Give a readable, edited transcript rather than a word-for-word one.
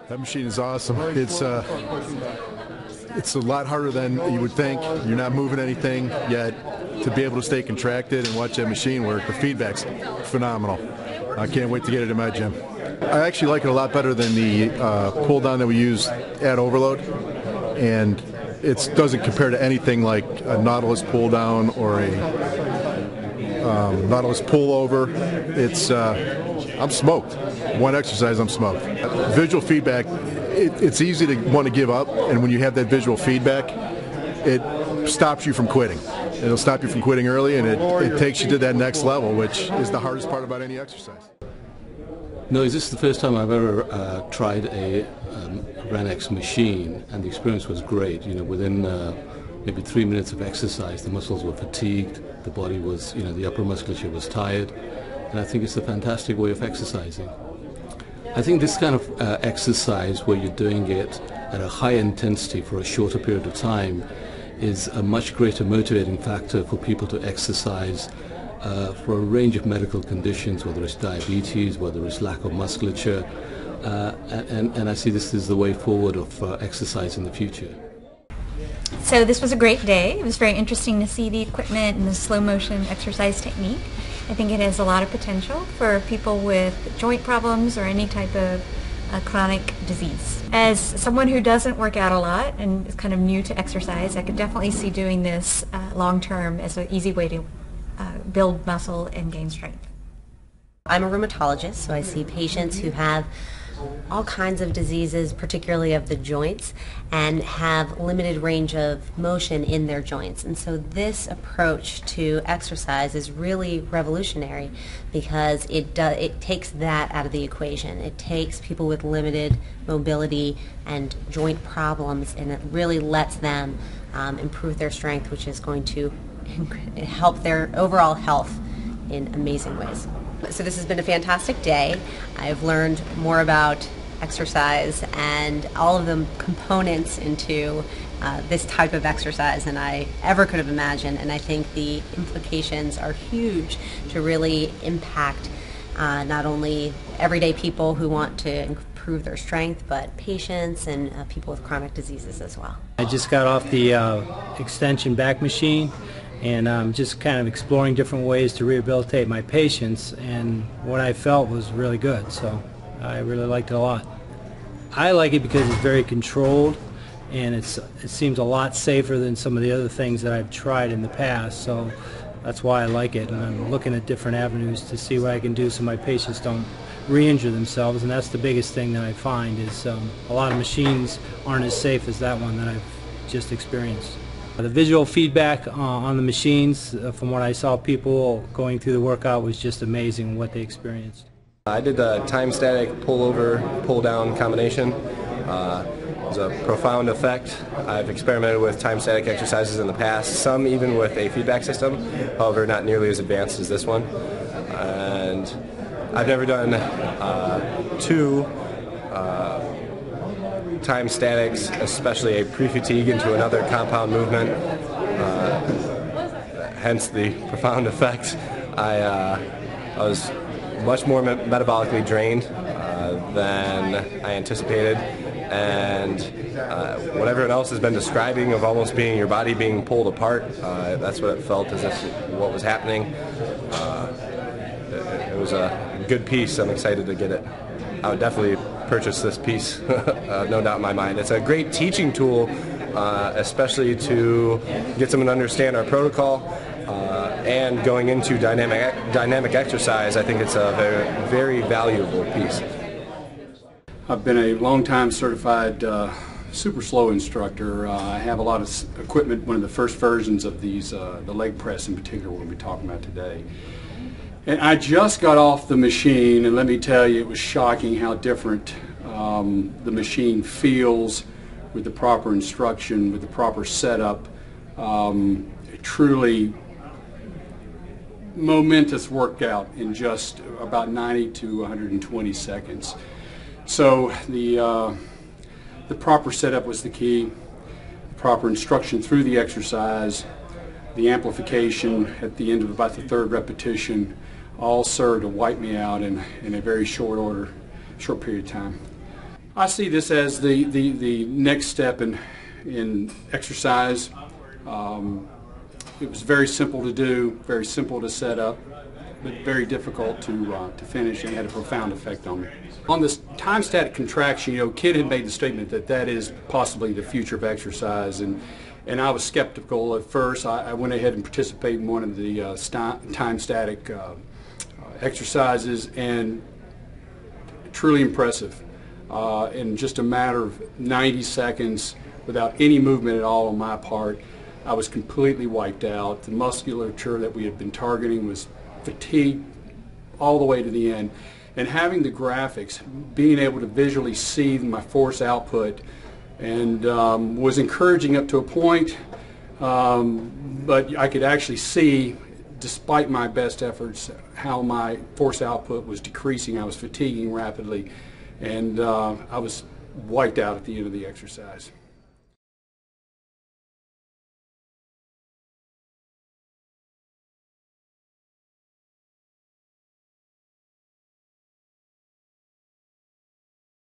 That machine is awesome. It's a lot harder than you would think. You're not moving anything, yet to be able to stay contracted and watch that machine work, the feedback's phenomenal. I can't wait to get it in my gym. I actually like it a lot better than the pull down that we use at overload, and it doesn't compare to anything like a Nautilus pull down or a Nautilus pull over. I'm smoked. One exercise, I'm smoked. Visual feedback, it's easy to want to give up, and when you have that visual feedback, it stops you from quitting. It'll stop you from quitting early, and it takes you to that next level, which is the hardest part about any exercise. No, this is the first time I've ever tried a RenEx machine, and the experience was great. You know, within maybe 3 minutes of exercise, the muscles were fatigued, the body was, the upper musculature was tired, and I think it's a fantastic way of exercising. I think this kind of exercise where you're doing it at a high intensity for a shorter period of time is a much greater motivating factor for people to exercise for a range of medical conditions, whether it's diabetes, whether it's lack of musculature, and I see this as the way forward of exercise in the future. So this was a great day. It was very interesting to see the equipment and the slow motion exercise technique. I think it has a lot of potential for people with joint problems or any type of chronic disease. As someone who doesn't work out a lot and is kind of new to exercise, I could definitely see doing this long term as an easy way to build muscle and gain strength. I'm a rheumatologist, so I see patients who have all kinds of diseases, particularly of the joints, and have limited range of motion in their joints. And so this approach to exercise is really revolutionary because it takes that out of the equation. It takes people with limited mobility and joint problems, and it really lets them improve their strength, which is going to help their overall health in amazing ways. So this has been a fantastic day. I've learned more about exercise and all of the components into this type of exercise than I ever could have imagined, and I think the implications are huge to really impact not only everyday people who want to improve their strength, but patients and people with chronic diseases as well. I just got off the extension back machine, and I'm just kind of exploring different ways to rehabilitate my patients, and what I felt was really good, so I really liked it a lot. I like it because it's very controlled, and it seems a lot safer than some of the other things that I've tried in the past, so that's why I like it, and I'm looking at different avenues to see what I can do so my patients don't re-injure themselves, and that's the biggest thing that I find is a lot of machines aren't as safe as that one that I've just experienced. The visual feedback on the machines, from what I saw people going through the workout, was just amazing what they experienced. I did the time static pull over, pull down combination. It was a profound effect. I've experimented with time static exercises in the past, some even with a feedback system, however not nearly as advanced as this one. And I've never done two time statics, especially a pre-fatigue into another compound movement, hence the profound effect. I was much more metabolically drained than I anticipated, and what everyone else has been describing of almost being your body being pulled apart, that's what it felt as if what was happening. It was a good piece. I'm excited to get it. I would definitely purchase this piece, no doubt in my mind. It's a great teaching tool, especially to get someone to understand our protocol, and going into dynamic exercise. I think it's a very, very valuable piece. I've been a long-time certified super slow instructor. I have a lot of equipment, one of the first versions of these, the leg press in particular, we'll be talking about today. And I just got off the machine, and let me tell you, it was shocking how different the machine feels with the proper instruction, with the proper setup. Truly momentous workout in just about 90 to 120 seconds. So the proper setup was the key, proper instruction through the exercise, the amplification at the end of about the third repetition, all served to wipe me out in a very short period of time. I see this as the next step in exercise. It was very simple to do, very simple to set up, but very difficult to finish, and had a profound effect on me. On this time static contraction, you know, Kid had made the statement that that is possibly the future of exercise, and I was skeptical at first. I went ahead and participated in one of the time static exercises, and truly impressive. In just a matter of 90 seconds, without any movement at all on my part, I was completely wiped out. The musculature that we had been targeting was fatigued all the way to the end. And having the graphics, being able to visually see my force output, and was encouraging up to a point, but I could actually see, despite my best efforts, how my force output was decreasing. I was fatiguing rapidly, and I was wiped out at the end of the exercise.